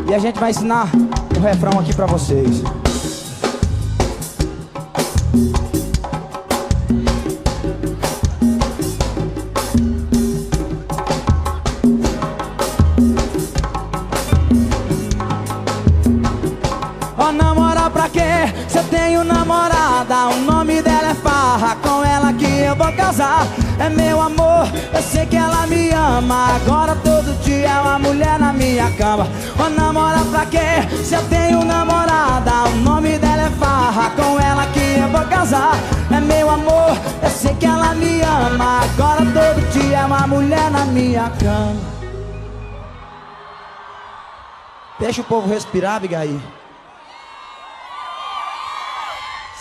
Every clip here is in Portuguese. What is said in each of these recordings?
E a gente vai ensinar o refrão aqui pra vocês. Ó, namorar pra quê? Se eu tenho namorada, o nome dela é Farra, com ela que eu vou casar. É meu amor, eu sei que ela me ama, agora todo dia é uma mulher na minha cama. Ó, namorar pra quê? Se eu tenho namorada, o nome dela é Farra, com ela que eu vou casar. É meu amor, eu sei que ela me ama, agora todo dia é uma mulher na minha cama. Deixa o povo respirar, Abigail.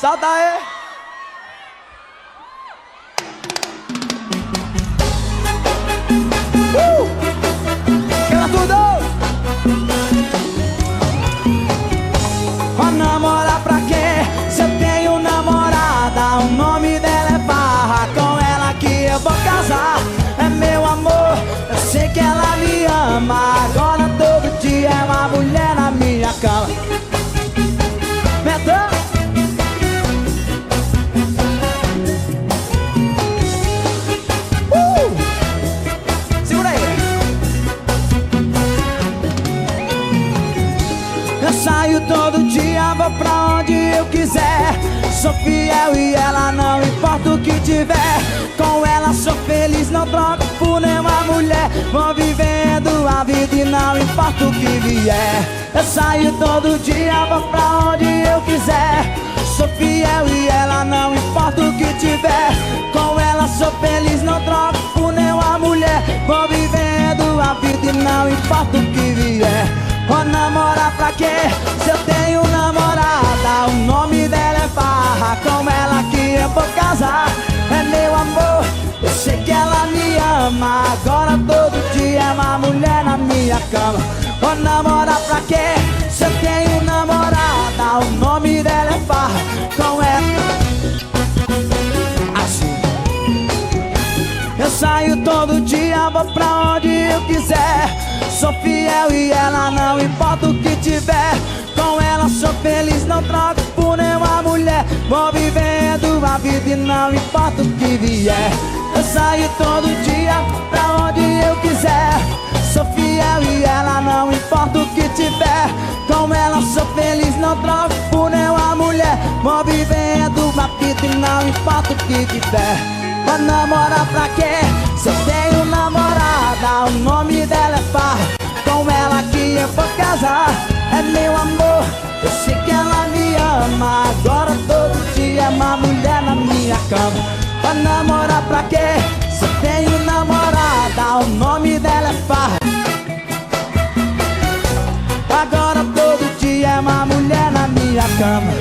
Solta aí! Quebra tudo! Ó, namorar pra quê? Se eu tenho namorada, o nome dela é Farra, com ela que eu vou casar. É meu amor, eu sei que ela me ama, agora todo dia é uma mulher na minha cama. Metão! Eu saio todo dia, vou pra onde eu quiser. Sou fiel e ela não importa o que tiver. Com ela sou feliz, não troco por nenhuma mulher. Vou vivendo a vida e não importa o que vier. Eu saio todo dia, vou pra onde eu quiser. Sou fiel e ela não importa o que tiver. Com ela sou feliz, não troco por nenhuma mulher. Vou vivendo a vida e não importa o que vier. Ó, namorar pra quê? Se eu tenho namorada, o nome dela é Farra, com ela que eu vou casar. É meu amor, eu sei que ela me ama, agora todo dia é uma mulher na minha cama. Ó, namorar pra quê? Se eu tenho namorada, o nome dela é Farra, com ela assim. Eu saio todo dia, vou pra onde eu quiser. Sou fiel e ela não importa o que tiver. Com ela sou feliz, não troco por nenhuma mulher. Vou vivendo a vida e não importa o que vier. Eu saio todo dia pra onde eu quiser. Sou fiel e ela não importa o que tiver. Com ela sou feliz, não troco por nenhuma mulher. Vou vivendo a vida e não importa o que tiver. Vou namorar pra quê? Se eu tenho namorada, o nome dela é Farra, com ela que eu vou casar. É meu amor, eu sei que ela me ama, agora todo dia é uma mulher na minha cama. Vou namorar pra quê? Se eu tenho namorada, o nome dela é Farra, agora todo dia é uma mulher na minha cama.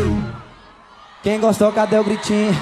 Quem gostou, cadê o gritinho?